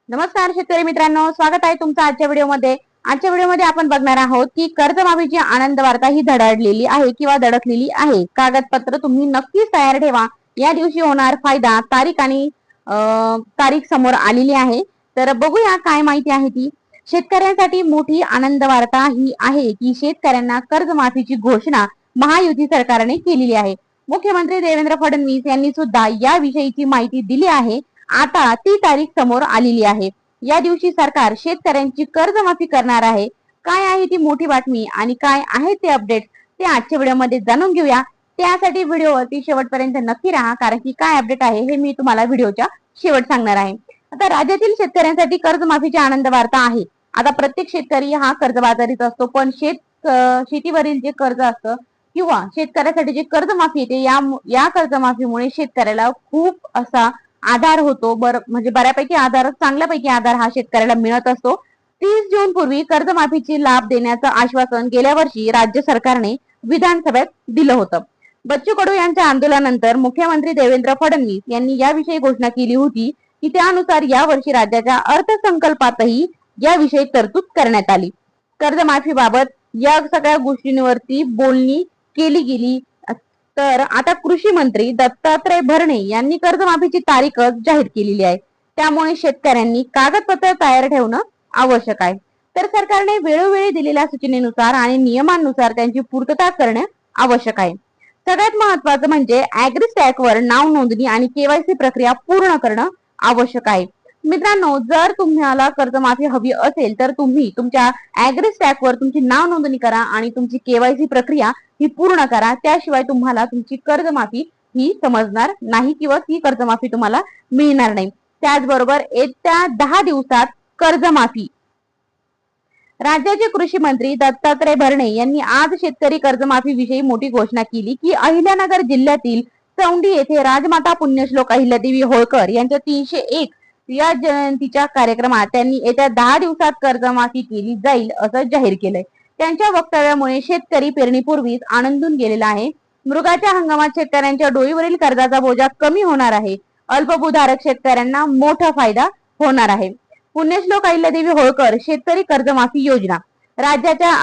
नमस्कार शेतकरी मित्रांनो, स्वागत आहे तुमचं आजच्या व्हिडिओमध्ये। आजच्या व्हिडिओमध्ये आपण बघणार आहोत की कर्जमाफीची आनंद वार्ता ही धडकलेली आहे किंवा धडकलेली आहे। कागदपत्र तुम्ही नक्कीच तयार ठेवा, या दिवशी होणार फायदा। तारीख आणि तारीख समोर आलेली आहे, तर बघूया काय माहिती आहे ती। शेतकऱ्यांसाठी मोठी आनंद वार्ता ही आहे की शेतकऱ्यांना कर्जमाफीची घोषणा महायुती सरकारने केलेली आहे। मुख्यमंत्री देवेंद्र फडणवीस यांनी सुद्धा या विषयीची माहिती दिली आहे। आता ती तारीख समोर आलेली आहे। या दिवशी सरकार शेतकऱ्यांची कर्जमाफी करणार आहे। काय आहे ती मोठी बातमी आणि काय आहे ते अपडेट ते आजच्या व्हिडिओमध्ये जाणून घेऊया। त्यासाठी व्हिडिओवरती शेवटपर्यंत नक्की राहा, कारण की काय अपडेट आहे हे मी तुम्हाला व्हिडिओच्या शेवट सांगणार आहे। आता राज्यातील शेतकऱ्यांसाठी कर्जमाफीची आनंद वार्ता आहे। आता प्रत्येक शेतकरी हा कर्जबाजारीच असतो, पण शेतीवरील जे कर्ज असतं किंवा शेतकऱ्यासाठी जे कर्जमाफी येते या कर्जमाफीमुळे शेतकऱ्याला खूप असा आधार होतो। म्हणजे बऱ्यापैकी आधार, चांगल्यापैकी आधार हा शेतकऱ्याला मिळत असतो। 30 जून पूर्वी कर्जमाफीची लाभ देण्याचं आश्वासन गेल्या वर्षी राज्य सरकारने विधानसभेत दिलं होतं। बच्चू कडू यांच्या आंदोलनानंतर मुख्यमंत्री देवेंद्र फडणवीस यांनी याविषयी घोषणा केली होती की त्यानुसार या वर्षी राज्याच्या अर्थसंकल्पातही याविषयी तरतूद करण्यात आली। कर्जमाफीबाबत या सगळ्या गोष्टींवरती बोलणी केली गेली। तर आता कृषी मंत्री दत्तात्रय भरणे यांनी कर्जमाफीची तारीखच जाहीर केलेली आहे। त्यामुळे शेतकऱ्यांनी कागदपत्र तयार ठेवणं आवश्यक आहे। तर सरकारने वेळोवेळी दिलेल्या सूचनेनुसार आणि नियमांनुसार त्यांची पूर्तता करणे आवश्यक आहे। सगळ्यात महत्त्वाचं म्हणजे ऍग्रीस्टॅक वर नाव नोंदणी आणि केवायसी प्रक्रिया पूर्ण करणं आवश्यक आहे। मित्रांनो, जर तुम्हाला कर्जमाफी हवी असेल तर तुम्ही तुमच्या ऍग्रीस्टॅक वर तुमची नाव नोंदणी करा आणि तुमची केवायसी प्रक्रिया ही पूर्ण करा। त्याशिवाय तुम्हाला तुमची कर्जमाफी ही समजणार नाही किंवा ती कर्जमाफी तुम्हाला मिळणार नाही। त्याचबरोबर येत्या 10 दिवसात कर्जमाफी। राज्याचे कृषी मंत्री दत्तात्रय भरणे यांनी आज शेतकरी कर्जमाफी विषयी मोठी घोषणा केली की अहिल्यानगर जिल्ह्यातील चौंडी येथे राजमाता पुण्यश्लोक अहिल्यादेवी होळकर यांच्या 301 या जयंतीच्या कार्यक्रमात त्यांनी येत्या 10 दिवसात कर्जमाफी केली जाईल असं जाहीर केलंय। त्यांच्या वक्तव्यामुळे शेतकरी पेरणीपूर्वीच आनंदून गेलेला आहे। मृगाच्या हंगामात शेतकऱ्यांच्या डोईवरील कर्जाचा बोजा कमी होणार आहे। अल्पभूधारक शेतकऱ्यांना मोठा फायदा होणार आहे। पुण्यश्लोक अहिल्यादेवी होळकर शेतकरी कर्जमाफी योजना राज्याचा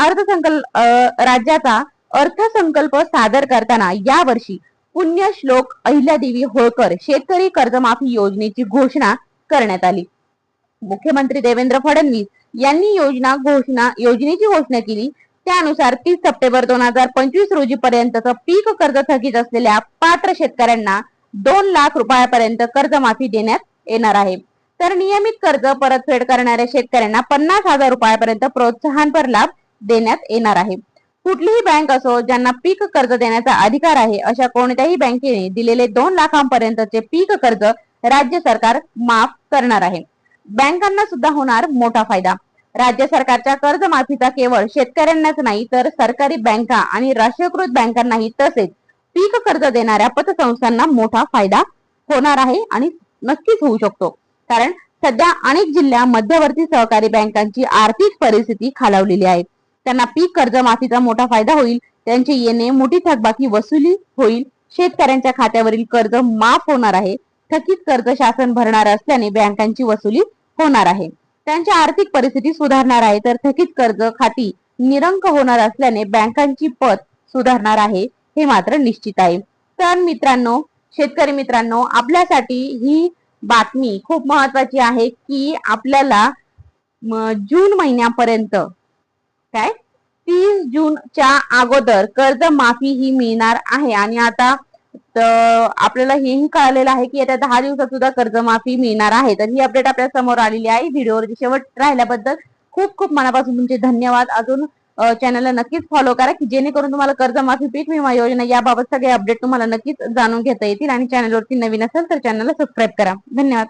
अर्थसंकल्प सादर करताना यावर्षी पुण्यश्लोक अहिल्यादेवी होळकर शेतकरी कर्जमाफी योजनेची घोषणा करण्यात आली। मुख्यमंत्री देवेंद्र फडणवीस यांनी योजनेची घोषणा केली। त्यानुसार 30 सप्टेंबर 2025 रोजी पर्यंतचं पीक कर्ज थकीत असलेल्या पात्र शेतकऱ्यांना 2 लाख रुपयापर्यंत कर्जमाफी देण्यात येणार आहे। तर नियमित कर्ज परतफेड करणाऱ्या शेतकऱ्यांना 50,000 रुपयापर्यंत प्रोत्साहनपर लाभ देण्यात येणार आहे। कुठलीही बँक असो, ज्यांना पीक कर्ज देण्याचा अधिकार आहे, अशा कोणत्याही बँकेने दिलेले 2 लाखांपर्यंतचे पीक कर्ज राज्य सरकार माफ करणार आहे। बँकांना सुद्धा होणार मोठा फायदा। राज्य सरकारच्या कर्जमाफीचा केवळ शेतकऱ्यांनाच नाही तर सरकारी बँका आणि राष्ट्रीयकृत बँकांनाही तसेच पीक कर्ज देणाऱ्या पतसंस्थांना मोठा फायदा होणार आहे आणि नक्कीच होऊ शकतो। कारण सध्या अनेक जिल्ह्या मध्यवर्ती सहकारी बँकांची आर्थिक परिस्थिती खालावलेली आहे। त्यांना पीक कर्जमाफीचा मोठा फायदा होईल। त्यांचे येणे मोठी थकबाकी वसुली होईल। शेतकऱ्यांच्या खात्यावरील कर्ज माफ होणार आहे। थकीत कर्ज शासन भरणार असल्याने बँकांची वसुली होणार आहे। त्यांची आर्थिक परिस्थिती सुधारणार आहे। तर थकीत कर्ज खाती निरंक होणार असल्याने बँकांची पत सुधारणार आहे, हे मात्र निश्चित आहे। तर मित्रांनो, शेतकरी मित्रांनो, आपल्यासाठी ही बातमी खूप महत्वाची आहे की आपल्याला जून महिन्यापर्यंत 30 जूनच्या अगोदर कर्जमाफी ही मिळणार आहे। आणि आता आपल्याला हेही कळलेलं आहे की येत्या 10 दिवसात सुद्धा कर्जमाफी मिळणार आहे। तर ही अपडेट आपल्या समोर आलेली आहे। व्हिडिओवर शेवट राहिल्याबद्दल खूप खूप मनापासून तुमचे धन्यवाद। अजून चॅनलला नक्कीच फॉलो करा की जेणेकरून तुम्हाला कर्जमाफी, पीक विमा योजना याबाबत सगळे अपडेट तुम्हाला नक्कीच जाणून घेता येतील। आणि चॅनलवरती नवीन असेल तर चॅनलला सबस्क्राईब करा। धन्यवाद।